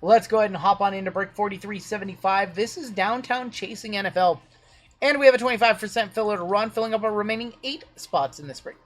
Let's go ahead and hop on into break 4375. This is Downtown Chasing NFL. And we have a 25% filler to run, filling up our remaining 8 spots in this break.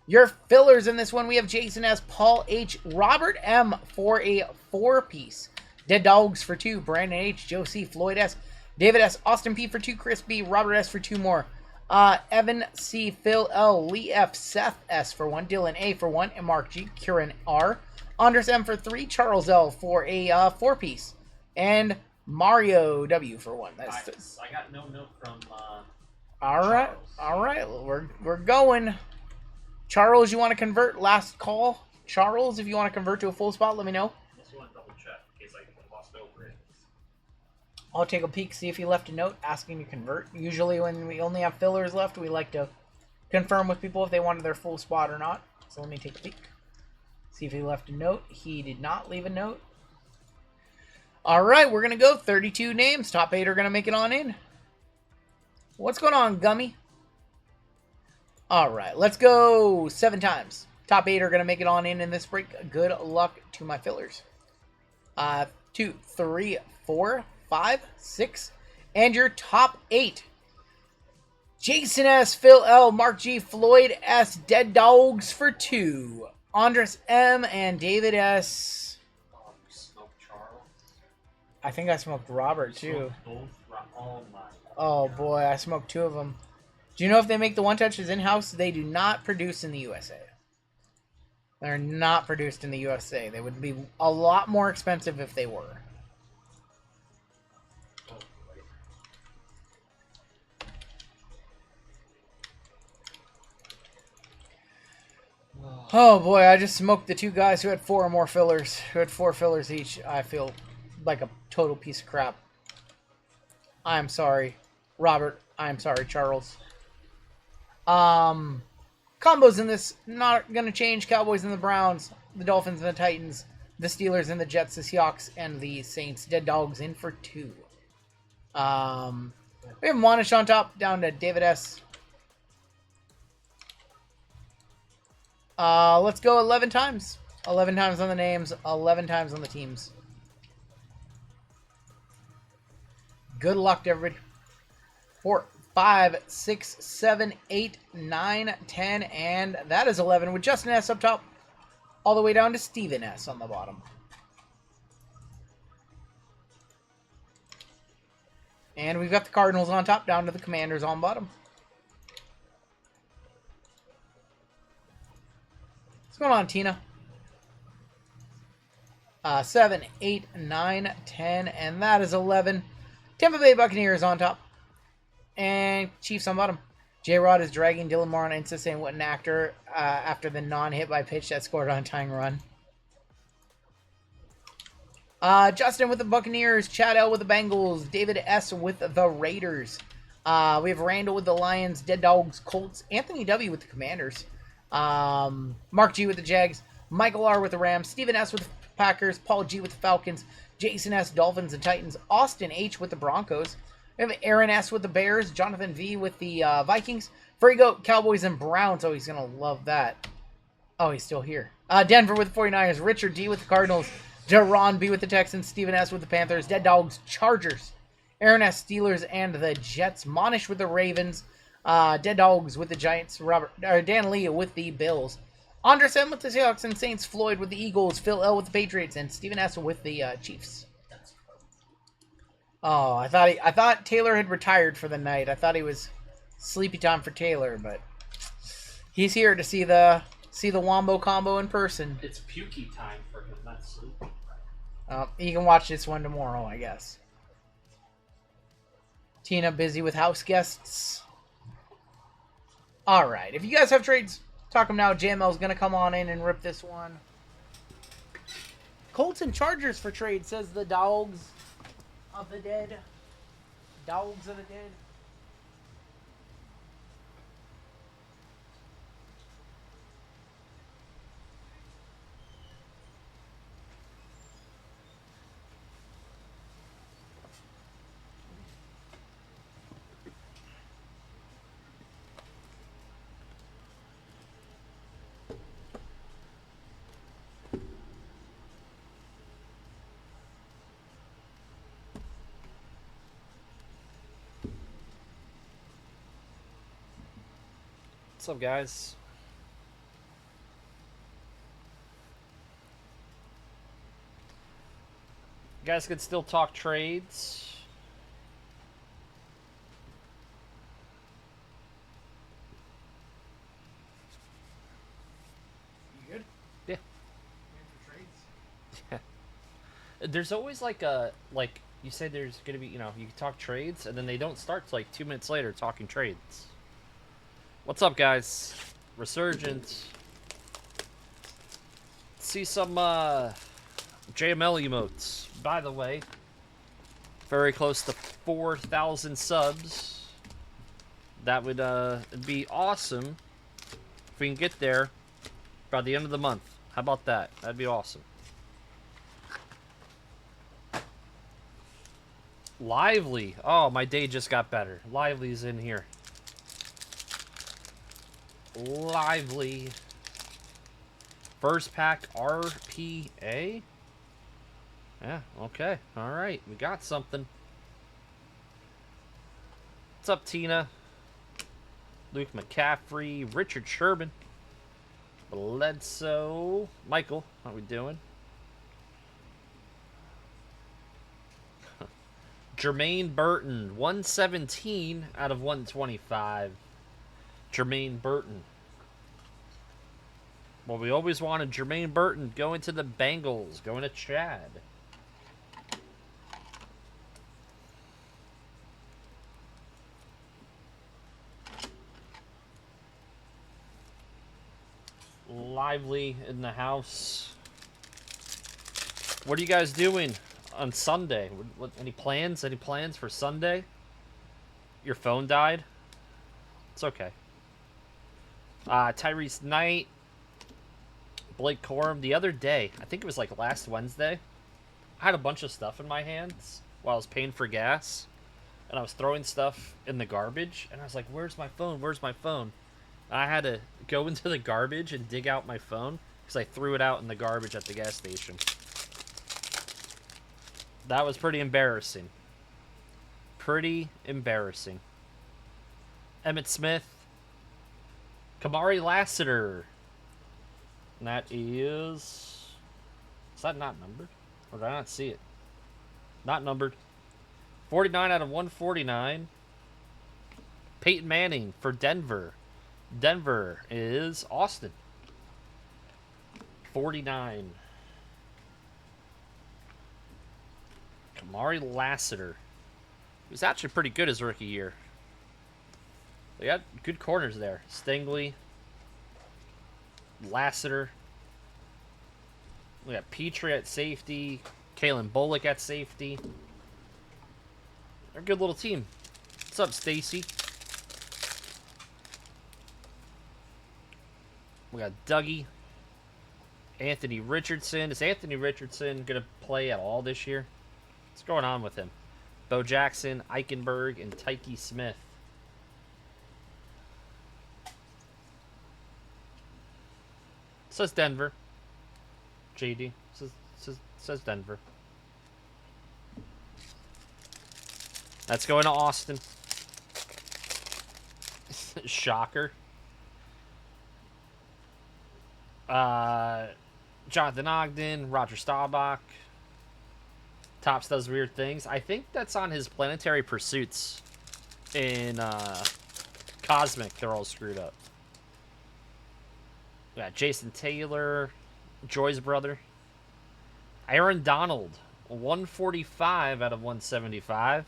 Your fillers in this one, we have Jason S., Paul H., Robert M. for a 4-piece. Dead Dogs for 2, Brandon H., Joe C., Floyd S., David S., Austin P. for 2, Chris B., Robert S. for 2 more. Evan C., Phil L., Lee F., Seth S. for 1, Dylan A. for 1, and Mark G., Kieran R., Andres M. for 3, Charles L. for a 4-piece, and Mario W. for 1. I got no note from all right, we're going. Charles, you want to convert? Last call. Charles, if you want to convert to a full spot, let me know. I just want to double check in case I get lost over it. I'll take a peek, see if he left a note asking to convert. Usually when we only have fillers left, we like to confirm with people if they wanted their full spot or not. So let me take a peek. See if he left a note. He did not leave a note. All right, we're going to go 32 names. Top 8 are going to make it on in. What's going on, Gummy? All right, let's go 7 times. Top 8 are going to make it on in this break. Good luck to my fillers. 2, 3, 4, 5, 6. And your top 8. Jason S., Phil L., Mark G., Floyd S., Dead Dogs for 2. Andres M. and David S. Smoked Charles. I think I smoked Robert, too. Both. Oh, my. Oh, boy, I smoked 2 of them. Do you know if they make the one-touches in-house? They do not produce in the USA. They're not produced in the USA. They would be a lot more expensive if they were. Oh boy, I just smoked the 2 guys who had 4 or more fillers, who had 4 fillers each. I feel like a total piece of crap. I'm sorry, Robert. I'm sorry, Charles. Combos in this, not going to change. Cowboys and the Browns, the Dolphins and the Titans, the Steelers and the Jets, the Seahawks and the Saints. Dead Dogs in for 2. We have Monish on top, down to David S. Let's go 11 times. 11 times on the names, 11 times on the teams. Good luck to everybody. 4, 5, 6, 7, 8, 9, 10, and that is 11 with Justin S. up top, all the way down to Steven S. on the bottom. And we've got the Cardinals on top, down to the Commanders on bottom. What's going on, Tina? 7, 8, 9, 10, and that is 11. Tampa Bay Buccaneers on top. And Chiefs on bottom. J-Rod is dragging Dylan Moore on Insta saying what an actor after the non-hit by pitch that scored on a tying run. Justin with the Buccaneers. Chad L with the Bengals. David S with the Raiders. We have Randall with the Lions. Dead Dogs, Colts. Anthony W with the Commanders. Mark G with the Jags. Michael R with the Rams. Steven S with the Packers. Paul G with the Falcons. Jason S, Dolphins and Titans. Austin H with the Broncos. We have Aaron S with the Bears. Jonathan V with the Vikings. Frigo, Cowboys and Browns. Oh, he's going to love that. Oh, he's still here. Denver with the 49ers. Richard D with the Cardinals. Jaron B with the Texans. Steven S with the Panthers. Dead Dogs, Chargers. Aaron S, Steelers and the Jets. Monish with the Ravens. Dead Dogs with the Giants. Dan Lee with the Bills. Andres M with the Seahawks and Saints. Floyd with the Eagles. Phil L with the Patriots. And Steven S with the Chiefs. Oh, I thought Taylor had retired for the night. I thought he was sleepy time for Taylor, but he's here to see the Wombo combo in person. It's pukey time for him, not sleeping. You can watch this one tomorrow, I guess. Tina busy with house guests. All right, if you guys have trades, talk them now. JML's gonna come on in and rip this one. Colts and Chargers for trade, says the Dogs of the Dead. Dogs of the Dead. What's up, guys? You guys can still talk trades. You good? Yeah. For trades? There's always like you say there's gonna be, you can talk trades, and then they don't start till like 2 minutes later talking trades. What's up, guys? Resurgence. See some JML emotes. By the way, very close to 4,000 subs. That would be awesome if we can get there by the end of the month. How about that? That'd be awesome. Lively. Oh, my day just got better. Lively's in here. Lively. First pack RPA? Yeah, okay. Alright, we got something. What's up, Tina? Luke McCaffrey, Richard Sherman, Bledsoe, Michael, how we doing? Jermaine Burton, 117 out of 125. Jermaine Burton. Well, we always wanted Jermaine Burton going to the Bengals, going to Chad. Lively in the house. What are you guys doing on Sunday? Any plans? Any plans for Sunday? Your phone died? It's okay. Tyrese Knight. Blake Corum. The other day, I think it was like last Wednesday, I had a bunch of stuff in my hands while I was paying for gas. And I was throwing stuff in the garbage. And I was like, where's my phone? Where's my phone? I had to go into the garbage and dig out my phone because I threw it out in the garbage at the gas station. That was pretty embarrassing. Pretty embarrassing. Emmitt Smith. Kamari Lassiter. And that is... Is that not numbered? Or did I not see it? Not numbered. 49 out of 149. Peyton Manning for Denver. Denver is Austin. 49. Kamari Lassiter. He was actually pretty good his rookie year. They got good corners there. Stingley. Lassiter. We got Petrie at safety. Kalen Bullock at safety. They're a good little team. What's up, Stacy? We got Dougie. Anthony Richardson. Is Anthony Richardson going to play at all this year? What's going on with him? Bo Jackson, Eichenberg, and Tyke Smith. Says Denver. JD. Says Denver. That's going to Austin. Shocker. Jonathan Ogden, Roger Staubach. Tops does weird things. I think that's on his Planetary Pursuits in Cosmic. They're all screwed up. We got Jason Taylor, Joy's brother. Aaron Donald, 145 out of 175.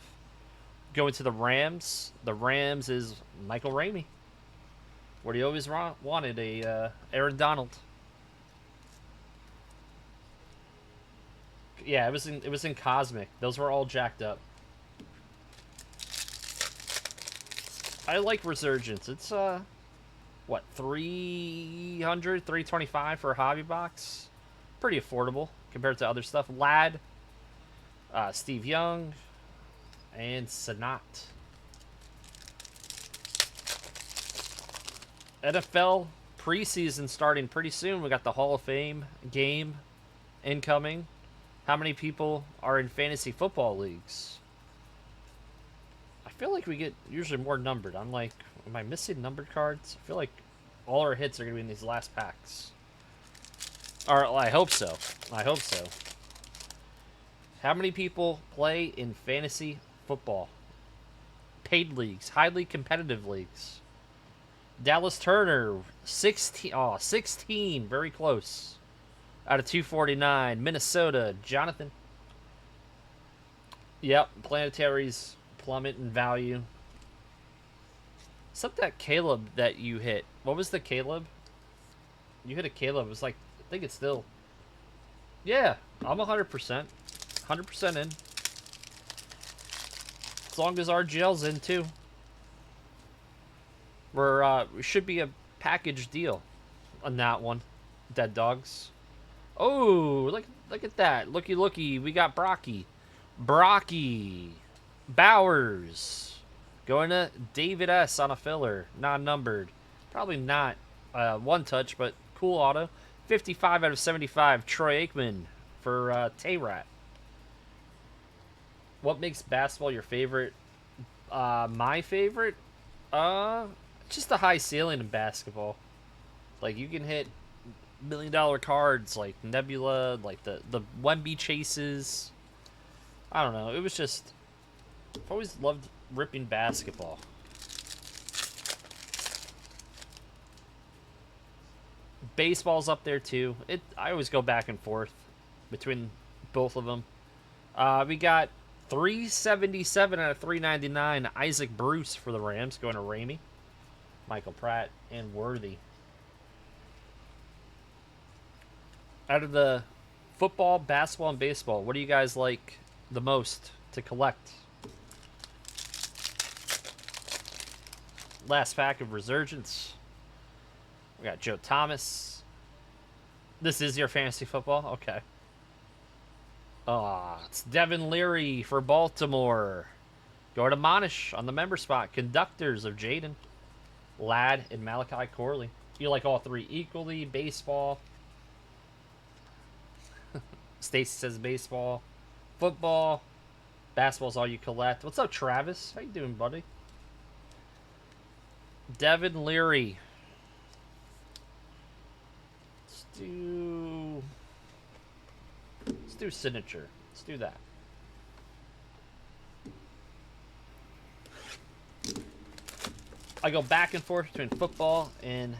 Going to the Rams. The Rams is Michael Ramey. What he always wanted, a Aaron Donald. Yeah, it was in Cosmic. Those were all jacked up. I like Resurgence. It's what, 300, 325 for a hobby box? Pretty affordable compared to other stuff. Lad, Steve Young, and Sanat. NFL preseason starting pretty soon. We got the Hall of Fame game incoming. How many people are in fantasy football leagues? I feel like we get usually more numbered. I'm like, am I missing numbered cards? I feel like All our hits are going to be in these last packs. Or I hope so. I hope so. How many people play in fantasy football? Paid leagues, highly competitive leagues. Dallas Turner, 16. Oh, 16. Very close. Out of 249. Minnesota, Jonathan. Yep, planetaries plummet in value. Except that Caleb that you hit. What was the Caleb? You hit a Caleb. It was like, I think it's still. Yeah, I'm 100%. 100% in. As long as RGL's in too. We should be a package deal on that one. Dead Dogs. Oh, look at that. Looky. We got Brocky. Bowers. Going to David S on a filler. Non-numbered. Probably not one touch, but cool auto. 55 out of 75. Troy Aikman for Tay-Rat. What makes basketball your favorite? My favorite? Just the high ceiling in basketball. Like, you can hit $1 million cards like Nebula, like the Wemby chases. I don't know. It was just, I've always loved ripping basketball. Baseball's up there too. I always go back and forth between both of them. We got 377 out of 399. Isaac Bruce for the Rams going to Ramey. Michael Pratt and Worthy. Out of the football, basketball, and baseball, what do you guys like the most to collect? Last pack of Resurgence. We got Joe Thomas. This is your fantasy football? Okay. It's Devin Leary for Baltimore. Go to Monish on the member spot. Conductors of Jaden. Ladd and Malachi Corley. You like all three equally? Baseball. Stacy says baseball. Football. Basketball's all you collect. What's up, Travis? How you doing, buddy? Devin Leary. Let's do signature. Let's do that. I go back and forth between football and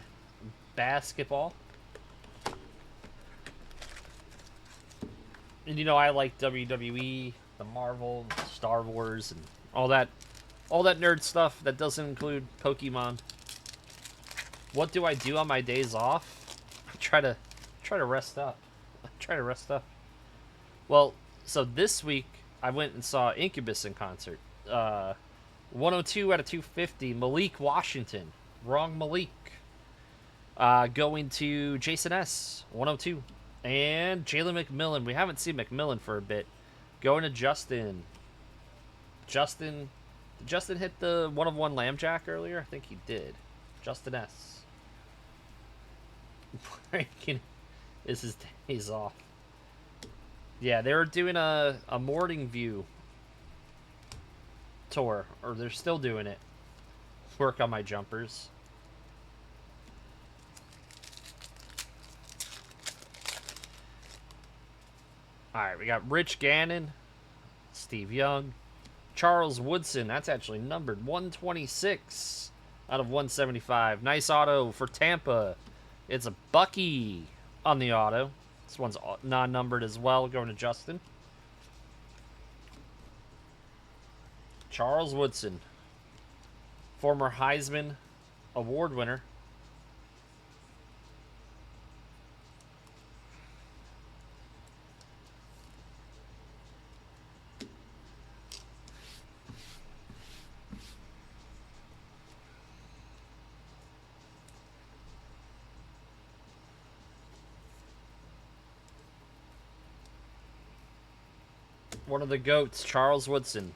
basketball. And you know, I like WWE, the Marvel, Star Wars, and all that nerd stuff that doesn't include Pokemon. What do I do on my days off? I try to rest up. Well, so this week I went and saw Incubus in concert. 102 out of 250. Malik Washington. Wrong Malik. Going to Jason S. 102. And Jalen McMillan. We haven't seen McMillan for a bit. Going to Justin. Did Justin hit the 1-of-1 Lambjack earlier? I think he did. Justin S. Is his days off. Yeah, they were doing a morning view tour, or they're still doing it. Work on my jumpers. Alright, we got Rich Gannon, Steve Young, Charles Woodson. That's actually numbered 126 out of 175. Nice auto for Tampa. It's a Bucky on the auto. This one's non-numbered as well, going to Justin. Charles Woodson, former Heisman Award winner. One of the GOATs, Charles Woodson.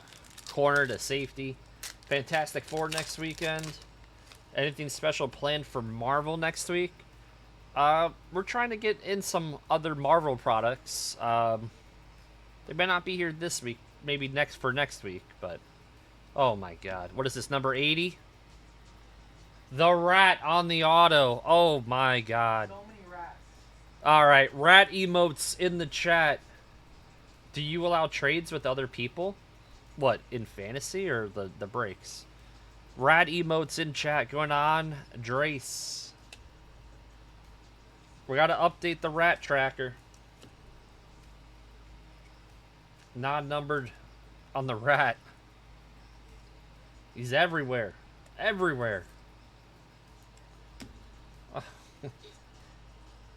Corner to safety. Fantastic Four next weekend. Anything special planned for Marvel next week? We're trying to get in some other Marvel products. They may not be here this week. Maybe next week, but... Oh my god. What is this, number 80? The rat on the auto. Oh my god. So many rats. Alright, rat emotes in the chat. Do you allow trades with other people? What, in fantasy or the breaks? Rat emotes in chat going on. Drace. We gotta update the rat tracker. Not numbered on the rat. He's everywhere. Everywhere.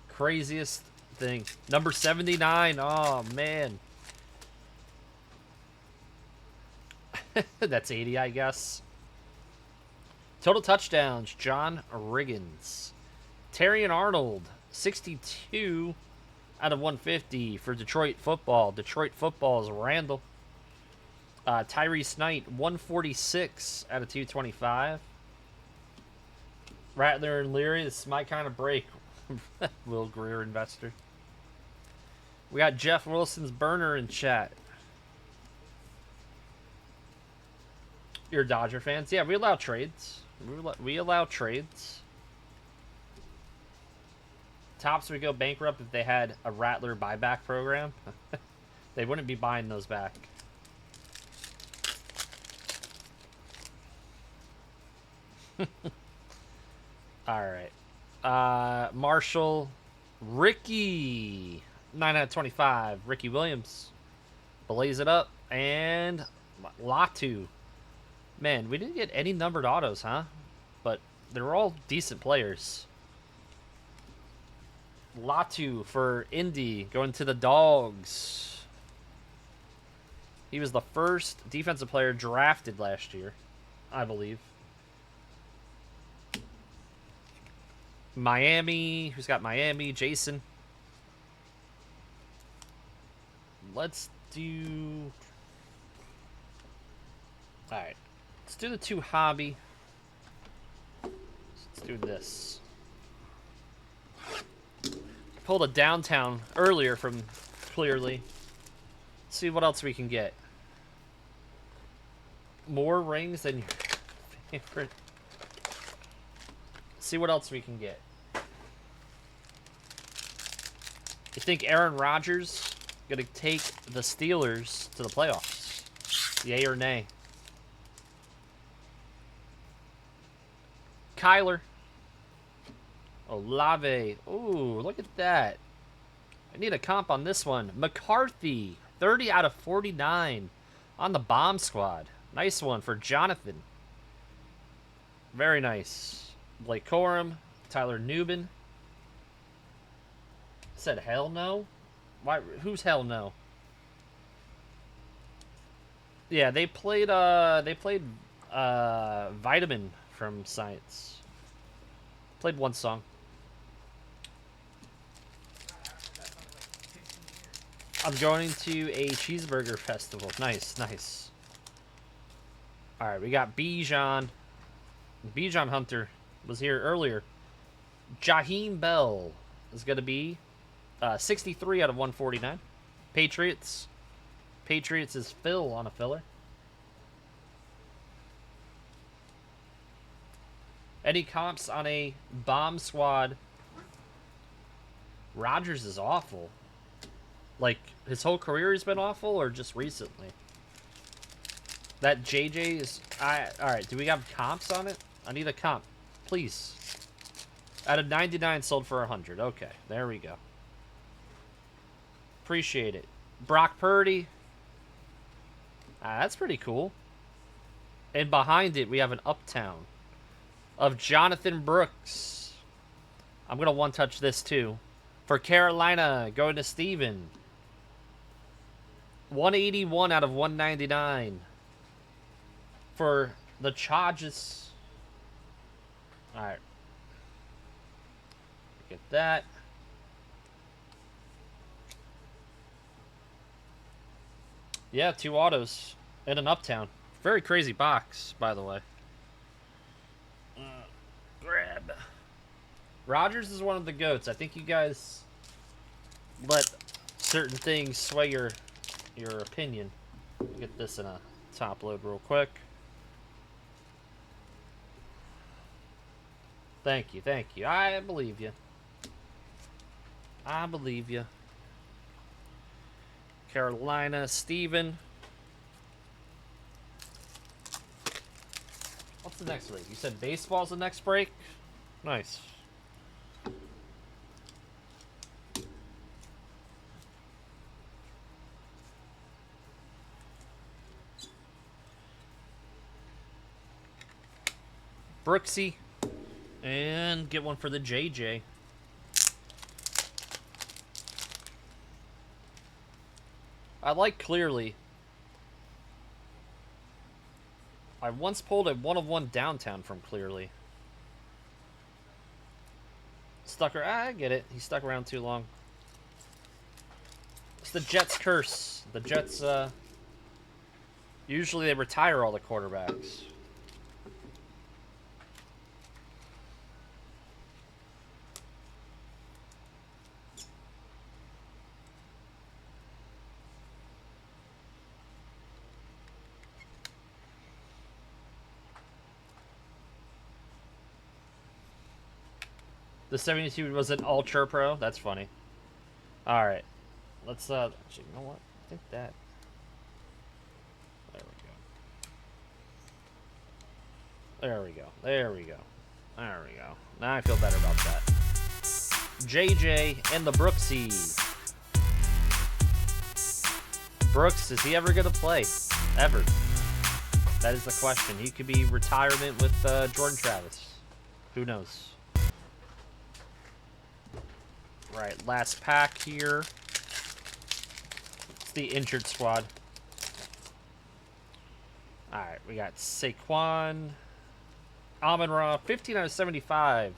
Craziest thing. Number 79. Oh, man. That's 80, I guess. Total touchdowns. John Riggins. Terrion Arnold. 62 out of 150 for Detroit football. Detroit football is Randall. Tyrese Knight. 146 out of 225. Rattler and Leary. This is my kind of break. Will Greer investor. We got Jeff Wilson's burner in chat. You're Dodger fans? Yeah, we allow trades. We allow trades. Tops would go bankrupt if they had a Rattler buyback program. They wouldn't be buying those back. Alright. Marshall. Ricky. 9 out of 25. Ricky Williams. Blaze it up. And Latu. Man, we didn't get any numbered autos, huh? But they're all decent players. Latu for Indy going to the Dogs. He was the first defensive player drafted last year, I believe. Miami. Who's got Miami? Jason. Let's do... Alright. Let's do the 2 hobby. Let's do this. Pulled a downtown earlier from Clearly. Let's see what else we can get. More rings than your favorite. Let's see what else we can get. You think Aaron Rodgers gonna take the Steelers to the playoffs? Yay or nay? Kyler. Olave. Ooh, look at that. I need a comp on this one. McCarthy. 30 out of 49 on the bomb squad. Nice one for Jonathan. Very nice. Blake Corum. Tyler Newbin. Said hell no? Why? Who's hell no? Yeah, they played Vitamin from Science. Played one song. I'm going to a cheeseburger festival. Nice, nice. Alright, we got Bijan. Bijan Hunter was here earlier. Jaheim Bell is going to be 63 out of 149. Patriots. Patriots is Phil on a filler. Any comps on a bomb squad? Rodgers is awful. Like, his whole career has been awful, or just recently? That JJ is... Alright, do we have comps on it? I need a comp. Please. Out of 99, sold for 100. Okay, there we go. Appreciate it. Brock Purdy. That's pretty cool. And behind it, we have an Uptown of Jonathan Brooks. I'm going to one-touch this, too. For Carolina, going to Steven. 181 out of 199. For the Chargers. Alright. Get that. Yeah, 2 autos. And an Uptown. Very crazy box, by the way. Grab. Rodgers is one of the GOATs. I think you guys let certain things sway your opinion. Get this in a top load real quick. Thank you, thank you. I believe you. I believe you. Carolina, Steven. What's the next break? You said baseball's the next break? Nice. Brooksy. And get one for the JJ. I like Clearly. I once pulled a 1-of-1 downtown from Clearly. I get it. He stuck around too long. It's the Jets' curse. The Jets, usually they retire all the quarterbacks. The 72 was an Ultra Pro? That's funny. Alright. Let's, actually, you know what? I think that... There we go. There we go. There we go. Now I feel better about that. JJ and the Brooksy. Brooks, is he ever going to play? Ever? That is the question. He could be retirement with Jordan Travis. Who knows? Right, last pack here. It's the injured squad. Alright, we got Saquon. Amon-Ra, 15 out of 75.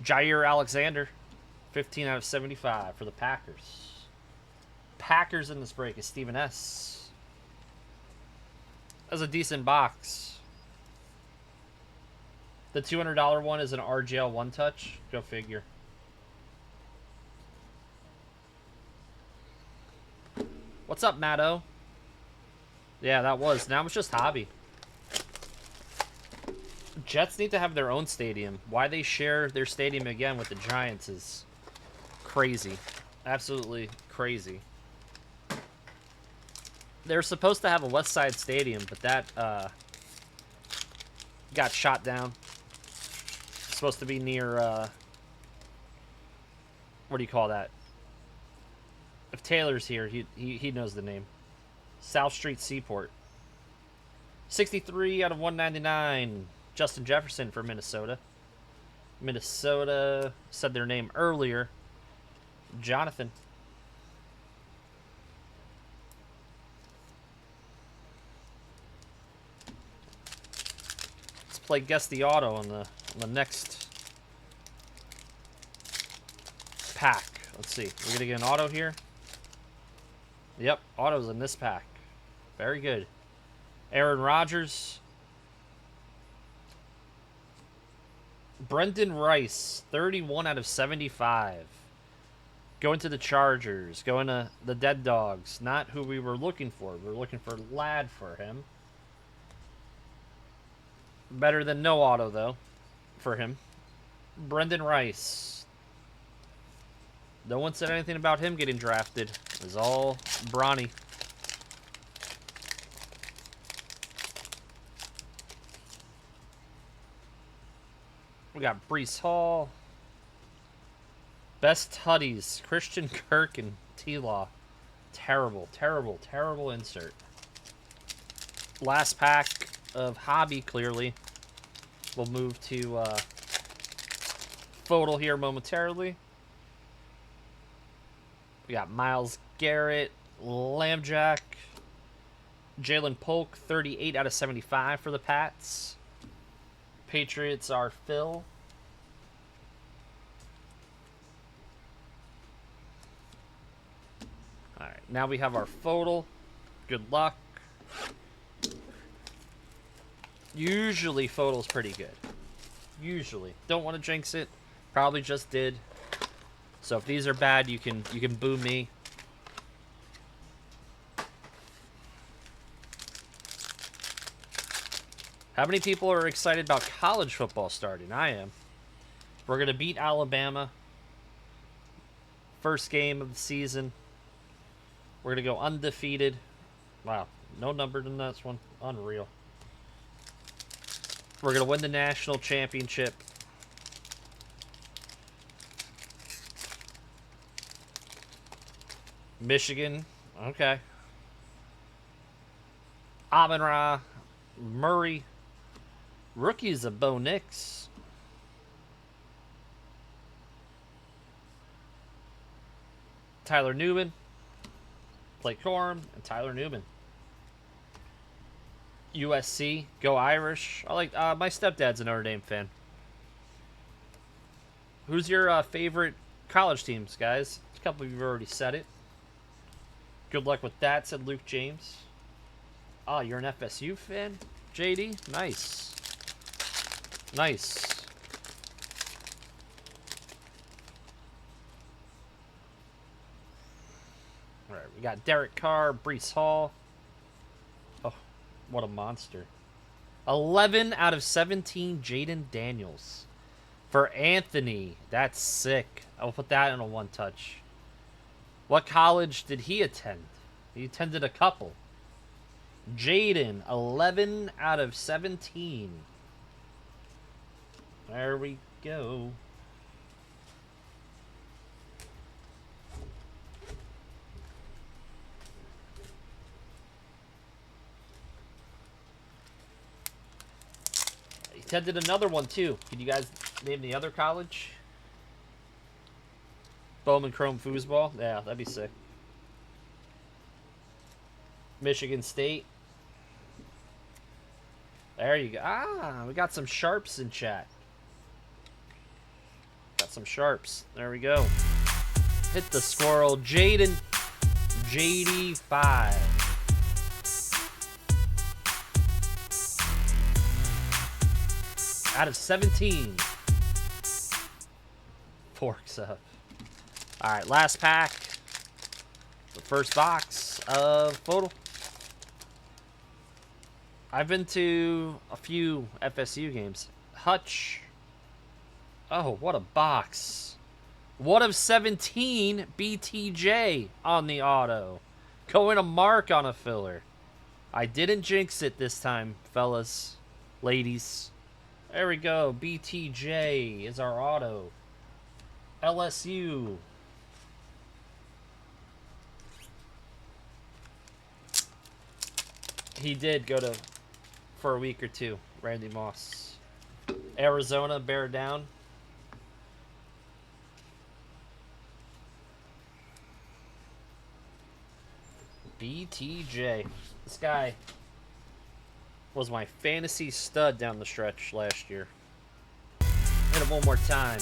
Jair Alexander, 15 out of 75 for the Packers. Packers in this break is Stephen S. That's a decent box. The $200 one is an RGL one-touch. Go figure. What's up, Matto? Yeah, that was. Now it's just hobby. Jets need to have their own stadium. Why they share their stadium again with the Giants is crazy. Absolutely crazy. They're supposed to have a West Side Stadium, but that got shot down. It's supposed to be near, what do you call that? If Taylor's here, he knows the name. South Street Seaport. 63 out of 199. Justin Jefferson for Minnesota. Minnesota said their name earlier. Jonathan. Let's play Guess the Auto on the next pack. Let's see. We're going to get an auto here. Yep, auto's in this pack. Very good. Aaron Rodgers. Brendan Rice, 31 out of 75. Going to the Chargers. Going to the Dead Dogs. Not who we were looking for. We were looking for Ladd for him. Better than no auto, though, for him. Brendan Rice. No one said anything about him getting drafted. It was all Bronny. We got Breece Hall. Best Huddies. Christian Kirk and T-Law. Terrible, terrible, terrible insert. Last pack of Hobby, clearly. We'll move to Photo here momentarily. We got Myles Garrett, Lambjack, Jalen Polk, 38 out of 75 for the Pats. Patriots are Phil. Alright, now we have our photo. Good luck. Usually photo's pretty good. Usually. Don't want to jinx it. Probably just did. So if these are bad, you can boo me. How many people are excited about college football starting? I am. We're going to beat Alabama. First game of the season. We're going to go undefeated. Wow. No numbered in this one. Unreal. We're going to win the national championship. Michigan. Okay. Amon-Ra. Murray. Rookies of Bo Nix. Tyler Newman. Blake Corum and Tyler Newman. USC. Go Irish. I like. My stepdad's a Notre Dame fan. Who's your favorite college teams, guys? A couple of you have already said it. Good luck with that, said Luke James. Oh, you're an FSU fan, JD? Nice. Nice. All right, we got Derek Carr, Breece Hall. Oh, what a monster. 11 out of 17, Jaden Daniels. For Anthony, that's sick. I'll put that in a one-touch. What college did he attend? He attended a couple. Jaden, 11 out of 17. There we go. He attended another one, too. Can you guys name the other college? Bowman Chrome Foosball? Yeah, that'd be sick. Michigan State. There you go. Ah, we got some sharps in chat. Got some sharps. There we go. Hit the squirrel. Jaden. JD5. Out of 17. Forks up. Alright, last pack. The first box of photo. I've been to a few FSU games. Hutch. Oh, what a box. 1 of 17 BTJ on the auto. Going a mark on a filler. I didn't jinx it this time, fellas. Ladies. There we go. BTJ is our auto. LSU. He did go to for a week or two. Randy Moss. Arizona, bear down. BTJ. This guy was my fantasy stud down the stretch last year. Hit him one more time.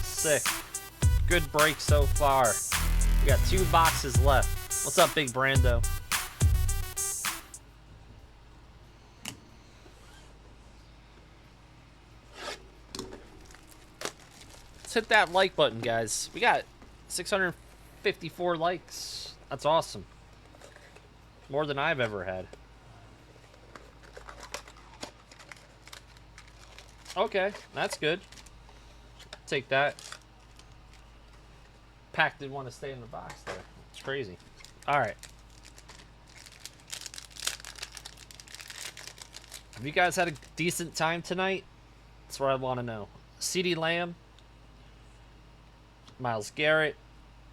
Sick. Good break so far. We got 2 boxes left. What's up, Big Brando? Let's hit that like button, guys. We got 654 likes. That's awesome. More than I've ever had. Okay, that's good. Take that. Pack didn't want to stay in the box there. It's crazy. Alright. Have you guys had a decent time tonight? That's what I want to know. CeeDee Lamb. Myles Garrett.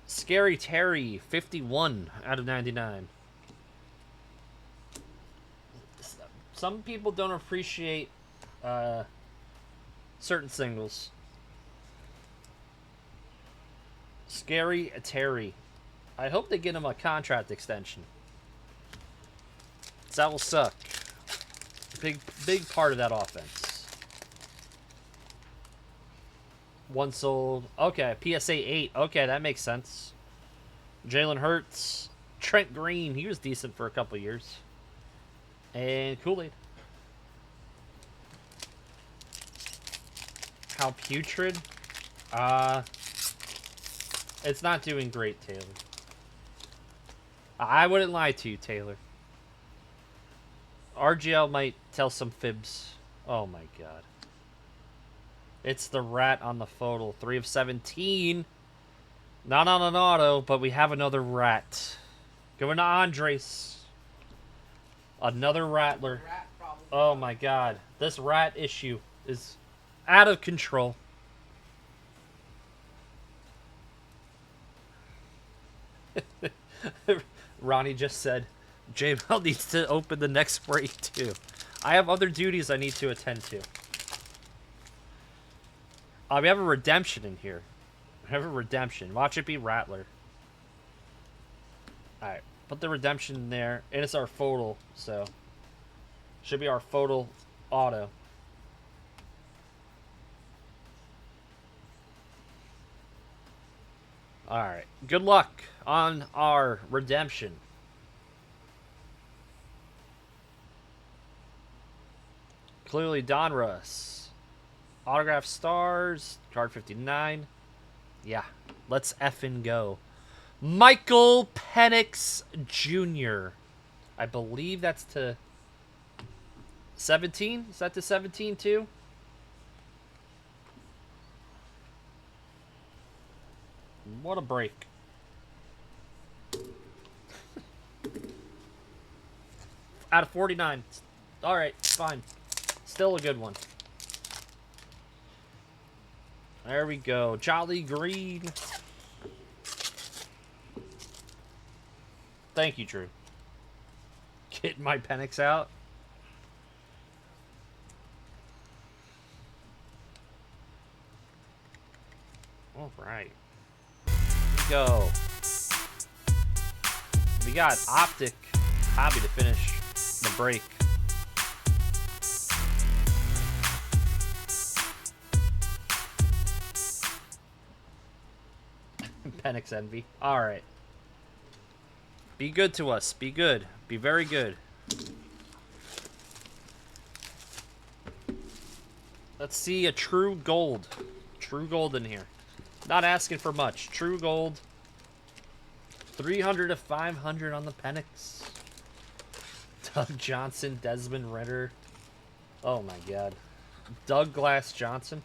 Scary Terry, 51 out of 99. Some people don't appreciate certain singles. Scary Terry. I hope they get him a contract extension. That will suck. Big part of that offense. One sold. Okay, PSA 8. Okay, that makes sense. Jalen Hurts. Trent Green. He was decent for a couple years. And Kool-Aid. How putrid? It's not doing great, Taylor. I wouldn't lie to you, Taylor. RGL might tell some fibs. Oh my god. It's the rat on the photo. 3 of 17. Not on an auto, but we have another rat. Going to Andres. Another Rattler. Oh my god. This rat issue is out of control. Ronnie just said, JML needs to open the next break too. I have other duties I need to attend to. We have a redemption in here. We have a redemption. Watch it be Rattler. Alright. Put the redemption in there. And it's our photo, so. Should be our photo auto. Alright. Good luck on our redemption. Clearly Donruss. Autograph stars. Card 59. Yeah. Let's effing go. Michael Penix Jr. I believe that's to 17? Is that to 17 too? What a break. Out of 49. Alright, fine. Still a good one. There we go. Jolly Green. Thank you, Drew. Getting my Penix out. Alright. Here we go. We got Optic Hobby to finish the break. Penix Envy. Alright. Be good to us. Be good. Be very good. Let's see a true gold. True gold in here. Not asking for much. True gold. 300 to 500 on the Penix. Doug Johnson, Desmond Ritter. Oh my god. Doug Glass Johnson.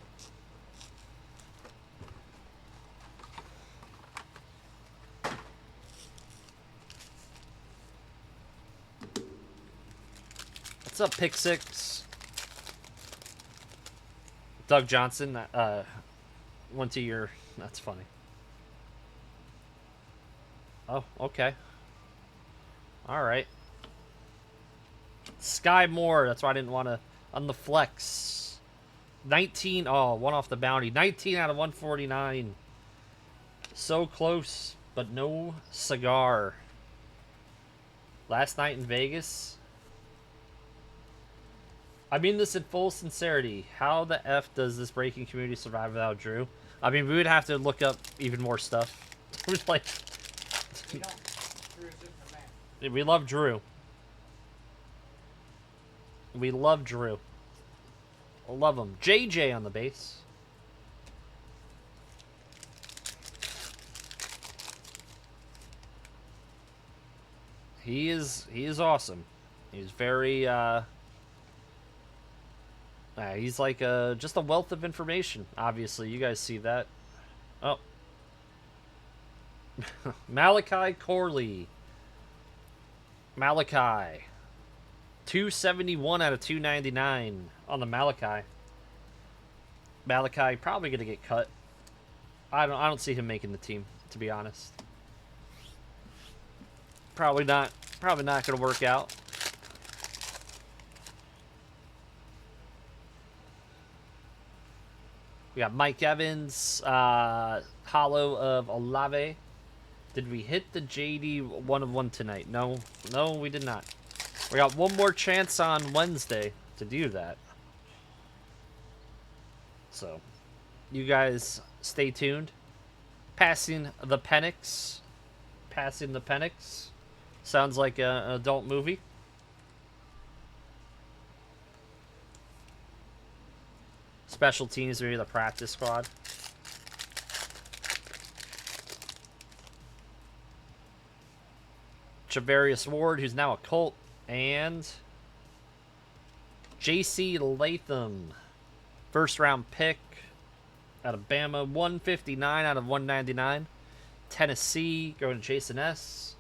What's up, Pick Six? Doug Johnson, went to your... That's funny. Oh, okay. Alright. Sky Moore, that's why I didn't want to... On the flex. 19, oh, one off the bounty. 19 out of 149. So close, but no cigar. Last night in Vegas... I mean this in full sincerity. How the F does this breaking community survive without Drew? I mean, we would have to look up even more stuff. We're like... We love Drew. We love Drew. Love him. JJ on the base. He is awesome. He's very, he's like just a wealth of information. Obviously, you guys see that. Oh. Malachi Corley. Malachi. 271 out of 299 on the Malachi. Malachi probably gonna get cut. I don't see him making the team, to be honest. Probably not gonna work out. We got Mike Evans, Hollow of Olave. Did we hit the JD 1 of 1 tonight? No, we did not. We got one more chance on Wednesday to do that. So, you guys stay tuned. Passing the Penix. Passing the Penix. Sounds like an adult movie. Special teams are the practice squad. Javarius Ward, who's now a Colt, and J.C. Latham, first round pick out of Bama, 159 out of 199. Tennessee, going to Jason S.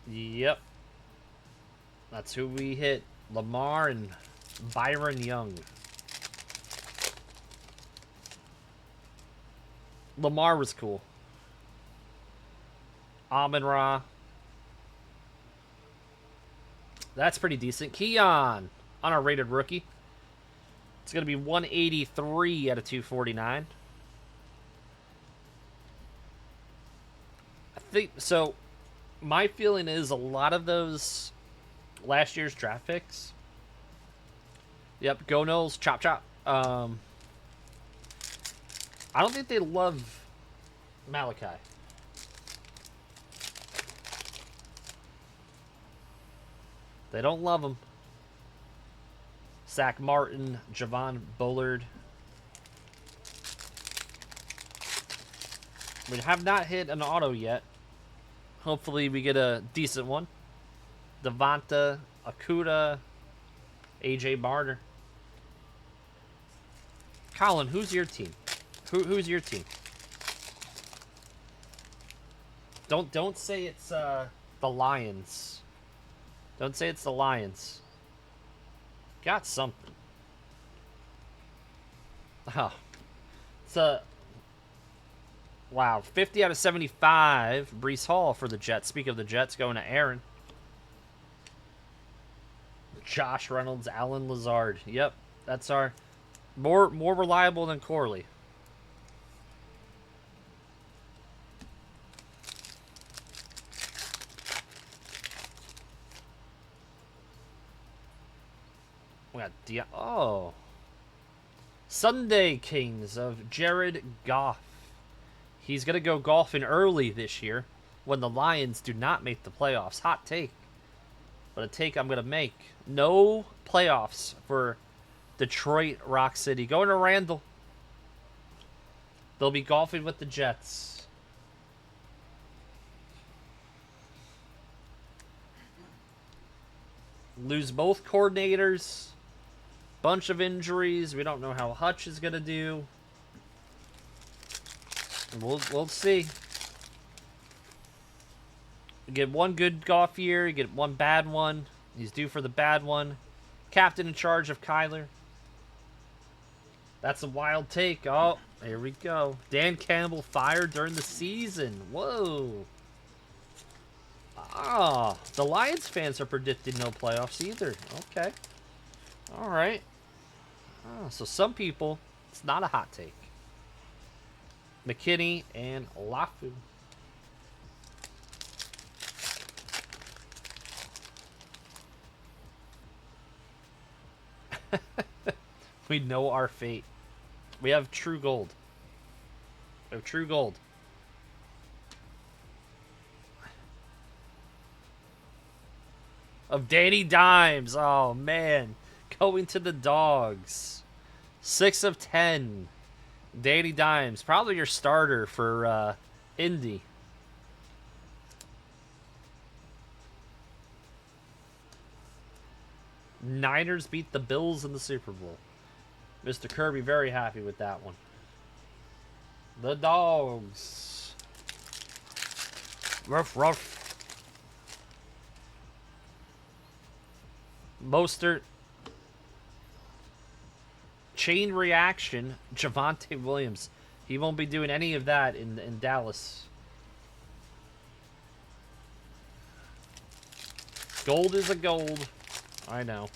Yep. That's who we hit. Lamar and Byron Young. Lamar was cool. Amon-Ra. That's pretty decent. Keon, unrated rookie. It's going to be 183 out of 249. I think so. My feeling is a lot of those last year's draft picks. Yep, go Knowles, chop chop. I don't think they love Malachi. They don't love him. Zach Martin, Javon Bullard. We have not hit an auto yet. Hopefully we get a decent one. Devonta, Akuda, AJ Barner. Colin, who's your team? Who's your team? Don't say it's the Lions. Don't say it's the Lions. Got something. Oh. It's a... Wow. 50 out of 75. Breece Hall for the Jets. Speak of the Jets, going to Aaron. Josh Reynolds, Alan Lazard. Yep. That's our... More reliable than Corley. We got oh. Sunday Kings of Jared Goff. He's going to go golfing early this year when the Lions do not make the playoffs. Hot take. But a take I'm going to make. No playoffs for Detroit Rock City. Going to Randall. They'll be golfing with the Jets. Lose both coordinators. Bunch of injuries. We don't know how Hutch is going to do. We'll see. You get one good golf year. You get one bad one. He's due for the bad one. Captain in charge of Kyler. That's a wild take. Oh, here we go. Dan Campbell fired during the season. Whoa. Ah, the Lions fans are predicting no playoffs either. Okay. All right. Oh, so some people, it's not a hot take. McKinney and Lafu. We know our fate. We have true gold. We have true gold. Of Danny Dimes. Oh, man. Going to the Dogs. 6 of 10. Danny Dimes. Probably your starter for Indy. Niners beat the Bills in the Super Bowl. Mr. Kirby very happy with that one. The Dogs. Ruff, ruff. Mostert. Chain reaction. Javonte Williams. He won't be doing any of that in Dallas. Gold is a gold. I know.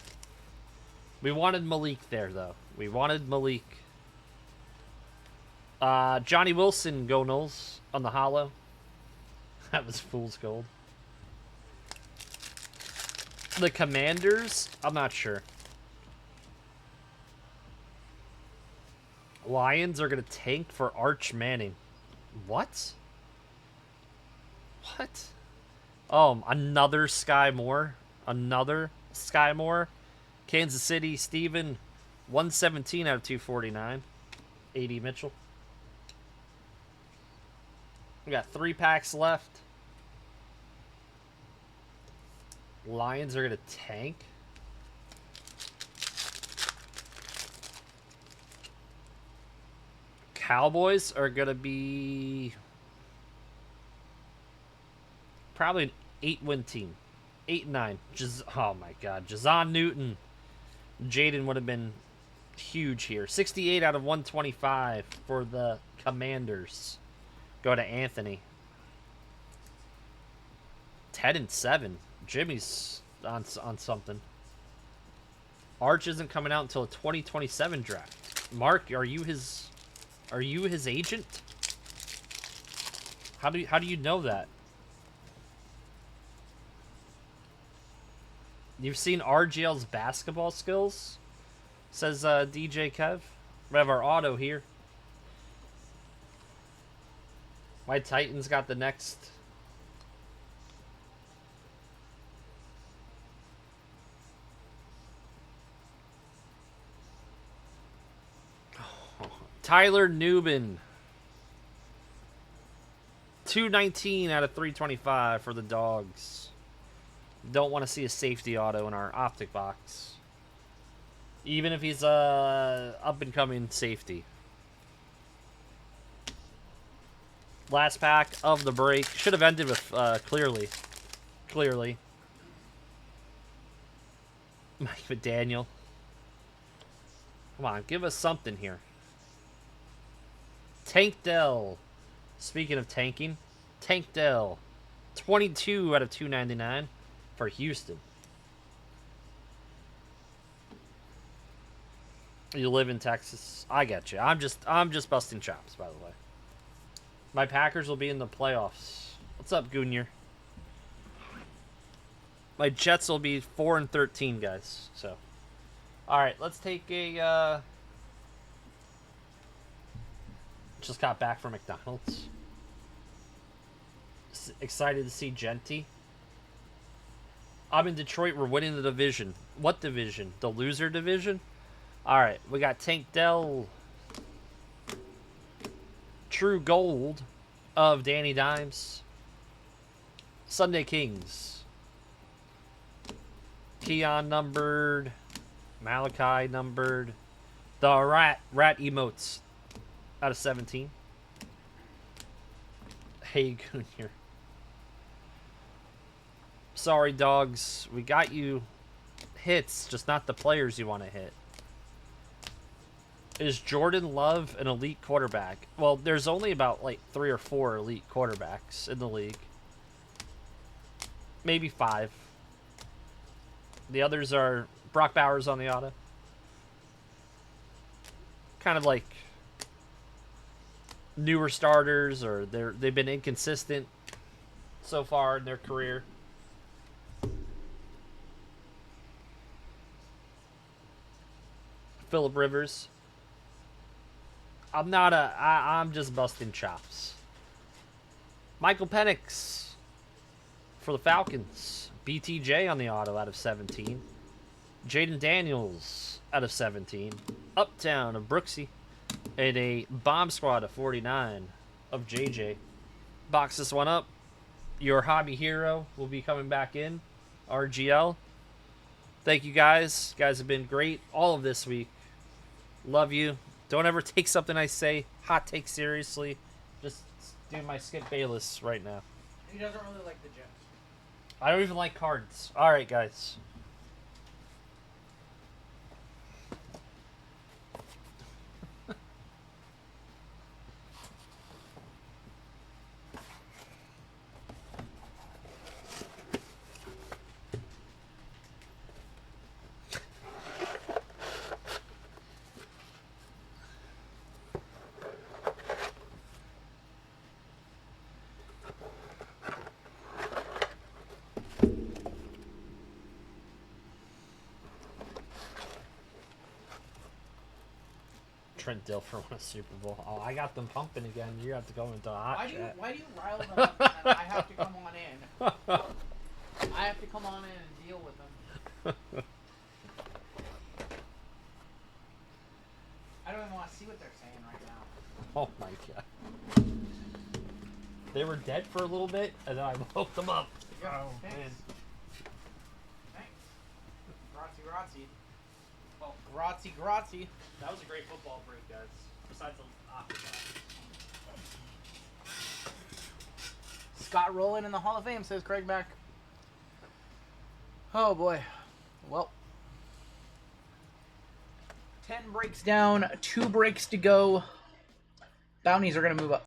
We wanted Malik there, though. We wanted Malik. Johnny Wilson, go Knowles on the hollow. That was fool's gold. The Commanders? I'm not sure. Lions are going to tank for Arch Manning. What? What? Oh, another Sky Moore. Another Sky Moore. Kansas City, Steven. 117 out of 249. 80 Mitchell. We got 3 packs left. Lions are going to tank. Cowboys are going to be probably an 8-win team. 8-9. Oh my god. Jazon Newton. Jaden would have been huge here. 68 out of 125 for the Commanders. Go to Anthony. 10-7. Jimmy's on something. Arch isn't coming out until a 2027 draft. Mark, are you his agent? How do you know that? You've seen RGL's basketball skills? Says DJ Kev. We have our auto here. My Titans got the next. Tyler Newman. 219 out of 325 for the Dogs. Don't want to see a safety auto in our optic box. Even if he's a up-and-coming safety. Last pack of the break. Should have ended with clearly. Clearly. Mike McDaniel. Come on, give us something here. Tank Dell. Speaking of tanking, Tank Dell. 22 out of 299 for Houston. You live in Texas. I get you. I'm just busting chops, by the way. My Packers will be in the playoffs. What's up, Goonier? My Jets will be 4-13, guys. So, all right, let's take a. Just got back from McDonald's. Excited to see Genty. I'm in Detroit. We're winning the division. What division? The loser division? All right, we got Tank Dell. True Gold of Danny Dimes. Sunday Kings. Keon numbered. Malachi numbered. The rat emotes out of 17. Hey, Junior. Sorry, dogs. We got you hits, just not the players you want to hit. Is Jordan Love an elite quarterback? Well, there's only about like 3 or 4 elite quarterbacks in the league. Maybe 5. The others are Brock Bowers on the auto. Kind of like newer starters, or they've been inconsistent so far in their career. Phillip Rivers. I'm just busting chops. Michael Penix for the Falcons. BTJ on the auto out of 17. Jaden Daniels out of 17. Uptown of Brooksy. And a Bomb Squad of 49 of JJ. Box this one up. Your hobby hero will be coming back in. RGL. Thank you guys. You guys have been great all of this week. Love you. Don't ever take something I say, hot take, seriously. Just do my Skip Bayless right now. He doesn't really like the Jets. I don't even like cards. All right, guys. Trent Dilfer won a Super Bowl. Oh, I got them pumping again. You have to go into a hot chat. Why do you rile them up and I have to come on in? I have to come on in and deal with them. I don't even want to see what they're saying right now. Oh my god. They were dead for a little bit, and then I woke them up. Yeah, oh, thanks. man. grazie. Well, Grazie, grazie. that was a great football break, guys. Besides the octagon. Scott rolling in the Hall of Fame, says Craig Mack. Oh boy. Well, 10 breaks down, 2 breaks to go. Bounties are going to move up.